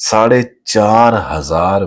4,500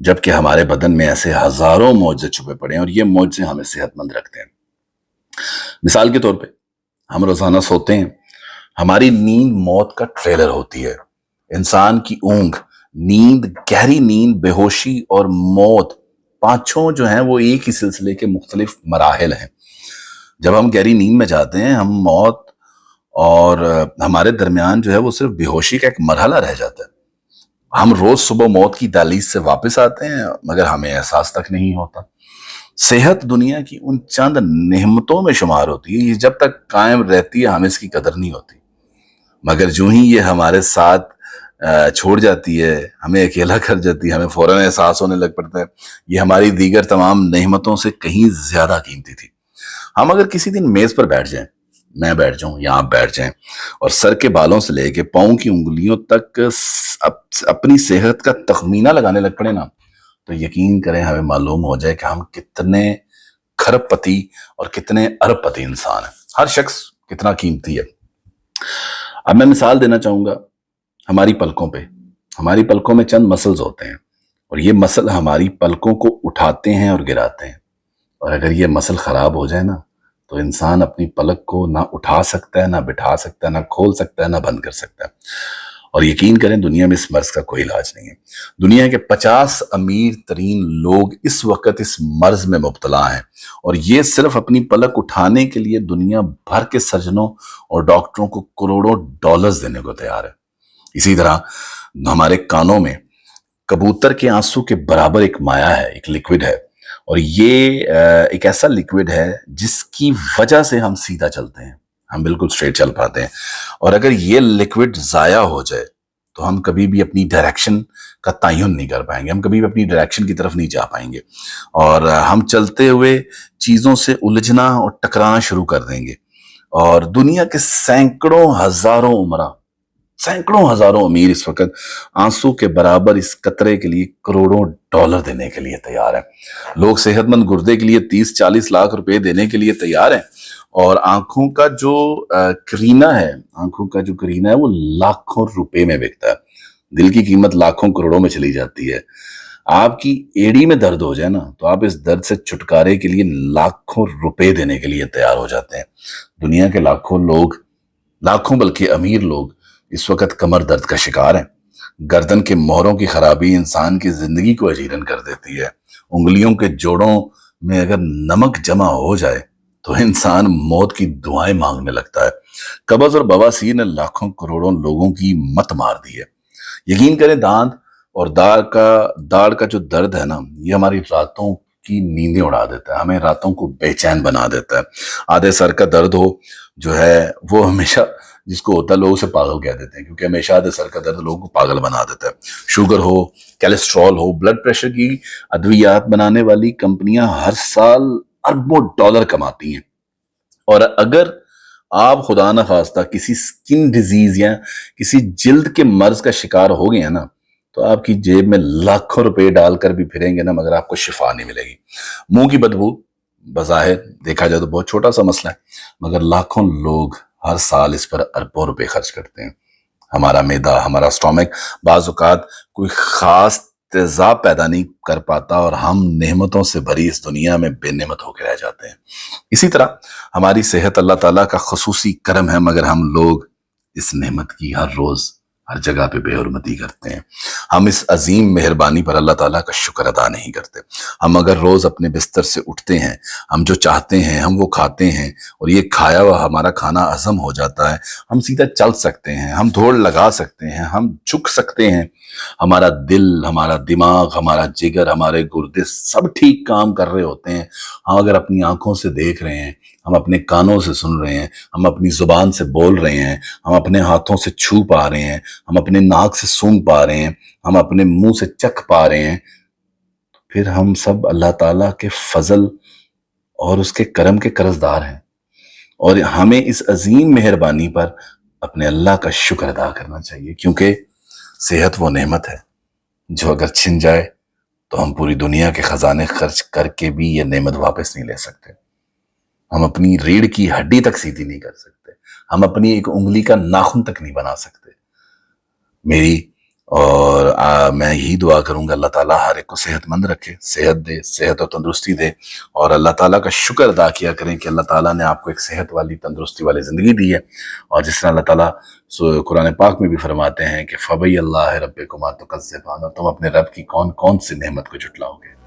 جبکہ ہمارے بدن میں ایسے ہزاروں معجزے چھپے پڑے ہیں اور یہ معجزے ہمیں صحت مند رکھتے ہیں۔ مثال کے طور پہ ہم روزانہ سوتے ہیں، ہماری نیند موت کا ٹریلر ہوتی ہے۔ انسان کی اونگ، نیند، گہری نیند، بے ہوشی اور موت، پانچوں جو ہیں وہ ایک ہی سلسلے کے مختلف مراحل ہیں۔ جب ہم گہری نیند میں جاتے ہیں، ہم موت اور ہمارے درمیان جو ہے وہ صرف بے ہوشی کا ایک مرحلہ رہ جاتا ہے۔ ہم روز صبح موت کی دہلیز سے واپس آتے ہیں مگر ہمیں احساس تک نہیں ہوتا۔ صحت دنیا کی ان چند نعمتوں میں شمار ہوتی ہے، یہ جب تک قائم رہتی ہے ہمیں اس کی قدر نہیں ہوتی، مگر جو ہی یہ ہمارے ساتھ چھوڑ جاتی ہے، ہمیں اکیلا کر جاتی ہے، ہمیں فوراً احساس ہونے لگ پڑتا ہے یہ ہماری دیگر تمام نعمتوں سے کہیں زیادہ قیمتی تھی۔ ہم اگر کسی دن میز پر بیٹھ جائیں، میں بیٹھ جاؤں یا آپ بیٹھ جائیں، اور سر کے بالوں سے لے کے پاؤں کی انگلیوں تک اپنی صحت کا تخمینہ لگانے لگ پڑے نا، تو یقین کریں ہمیں معلوم ہو جائے کہ ہم کتنے کھرب پتی اور کتنے ارب پتی انسان ہیں۔ ہر شخص کتنا قیمتی ہے۔ اب میں مثال دینا چاہوں گا ہماری پلکوں پہ۔ ہماری پلکوں میں چند مسلز ہوتے ہیں اور یہ مسل ہماری پلکوں کو اٹھاتے ہیں اور گراتے ہیں، اور اگر یہ مسل خراب ہو جائے نا تو انسان اپنی پلک کو نہ اٹھا سکتا ہے، نہ بٹھا سکتا ہے، نہ کھول سکتا ہے، نہ بند کر سکتا ہے۔ اور یقین کریں دنیا میں اس مرض کا کوئی علاج نہیں ہے۔ دنیا کے 50 امیر ترین لوگ اس وقت اس مرض میں مبتلا ہیں، اور یہ صرف اپنی پلک اٹھانے کے لیے دنیا بھر کے سرجنوں اور ڈاکٹروں کو کروڑوں ڈالرز دینے کو تیار ہے۔ اسی طرح ہمارے کانوں میں کبوتر کے آنسو کے برابر ایک مایع ہے، ایک لیکوڈ ہے، اور یہ ایک ایسا لیکوڈ ہے جس کی وجہ سے ہم سیدھا چلتے ہیں، ہم بالکل سٹریٹ چل پاتے ہیں۔ اور اگر یہ لیکوڈ ضائع ہو جائے تو ہم کبھی بھی اپنی ڈائریکشن کا تعین نہیں کر پائیں گے، ہم کبھی بھی اپنی ڈائریکشن کی طرف نہیں جا پائیں گے، اور ہم چلتے ہوئے چیزوں سے الجھنا اور ٹکرانا شروع کر دیں گے۔ اور دنیا کے سینکڑوں ہزاروں امیر اس وقت آنسو کے برابر اس قطرے کے لیے کروڑوں ڈالر دینے کے لیے تیار ہیں۔ لوگ صحت مند گردے کے لیے 30-40 لاکھ روپے دینے کے لیے تیار ہیں، اور آنکھوں کا جو کرینہ ہے وہ لاکھوں روپے میں بکتا ہے۔ دل کی قیمت لاکھوں کروڑوں میں چلی جاتی ہے۔ آپ کی ایڑی میں درد ہو جائے نا تو آپ اس درد سے چھٹکارے کے لیے لاکھوں روپے دینے کے لیے تیار ہو جاتے ہیں۔ دنیا کے لاکھوں بلکہ امیر لوگ اس وقت کمر درد کا شکار ہیں۔ گردن کے موہروں کی خرابی انسان کی زندگی کو اجیرن کر دیتی ہے۔ انگلیوں کے جوڑوں میں اگر نمک جمع ہو جائے تو انسان موت کی دعائیں مانگنے لگتا ہے۔ قبض اور بواسیر نے لاکھوں کروڑوں لوگوں کی مت مار دی ہے۔ یقین کریں دانت اور داڑھ کا جو درد ہے نا، یہ ہماری راتوں کی نیندیں اڑا دیتا ہے، ہمیں راتوں کو بے چین بنا دیتا ہے۔ آدھے سر کا درد ہو جو ہے وہ ہمیشہ جس کو ہوتا ہے لوگ اسے پاگل کہہ دیتے ہیں، کیونکہ ہمیشہ آدھے سر کا درد لوگوں کو پاگل بنا دیتا ہے۔ شوگر ہو، کیلیسٹرول ہو، بلڈ پریشر کی ادویات بنانے والی کمپنیاں ہر سال اربوں ڈالر کماتی ہیں، اور اگر آپ خدا نخواستہ کسی سکن ڈیزیز یا کسی جلد کے مرض کا شکار ہو گئے ہیں نا تو آپ کی جیب میں لاکھوں روپے ڈال کر بھی پھریں گے نا مگر آپ کو شفا نہیں ملے گی۔ منہ کی بدبو بظاہر دیکھا جائے تو بہت چھوٹا سا مسئلہ ہے، مگر لاکھوں لوگ ہر سال اس پر اربوں روپے خرچ کرتے ہیں۔ ہمارا معدہ، ہمارا سٹومک بعض اوقات کوئی خاص تیزاب پیدا نہیں کر پاتا، اور ہم نعمتوں سے بھری اس دنیا میں بے نعمت ہو کے رہ جاتے ہیں۔ اسی طرح ہماری صحت اللہ تعالیٰ کا خصوصی کرم ہے، مگر ہم لوگ اس نعمت کی ہر روز ہر جگہ پہ بے حرمتی کرتے ہیں۔ ہم اس عظیم مہربانی پر اللہ تعالیٰ کا شکر ادا نہیں کرتے۔ ہم اگر روز اپنے بستر سے اٹھتے ہیں، ہم جو چاہتے ہیں ہم وہ کھاتے ہیں، اور یہ کھایا ہوا ہمارا کھانا ہضم ہو جاتا ہے، ہم سیدھا چل سکتے ہیں، ہم دوڑ لگا سکتے ہیں، ہم جھک سکتے ہیں، ہمارا دل، ہمارا دماغ، ہمارا جگر، ہمارے گردے سب ٹھیک کام کر رہے ہوتے ہیں۔ ہم اگر اپنی آنکھوں سے دیکھ رہے ہیں، ہم اپنے کانوں سے سن رہے ہیں، ہم اپنی زبان سے بول رہے ہیں، ہم اپنے ہاتھوں سے چھو پا رہے ہیں، ہم اپنے ناک سے سونگھ پا رہے ہیں، ہم اپنے منہ سے چکھ پا رہے ہیں، پھر ہم سب اللہ تعالیٰ کے فضل اور اس کے کرم کے قرضدار ہیں، اور ہمیں اس عظیم مہربانی پر اپنے اللہ کا شکر ادا کرنا چاہیے، کیونکہ صحت وہ نعمت ہے جو اگر چھن جائے تو ہم پوری دنیا کے خزانے خرچ کر کے بھی یہ نعمت واپس نہیں لے سکتے۔ ہم اپنی ریڑھ کی ہڈی تک سیدھی نہیں کر سکتے، ہم اپنی ایک انگلی کا ناخن تک نہیں بنا سکتے۔ میری اور میں یہی دعا کروں گا اللہ تعالیٰ ہر ایک کو صحت مند رکھے، صحت دے، صحت اور تندرستی دے، اور اللہ تعالیٰ کا شکر ادا کیا کریں کہ اللہ تعالیٰ نے آپ کو ایک صحت والی، تندرستی والی زندگی دی ہے، اور جس طرح اللہ تعالیٰ قرآن پاک میں بھی فرماتے ہیں کہ فَبِأَيِّ اللَّهِ رَبِّكُمَا تُكَذِّبَانِ، اور تم اپنے رب کی کون کون سی نعمت کو جھٹلاؤ گے۔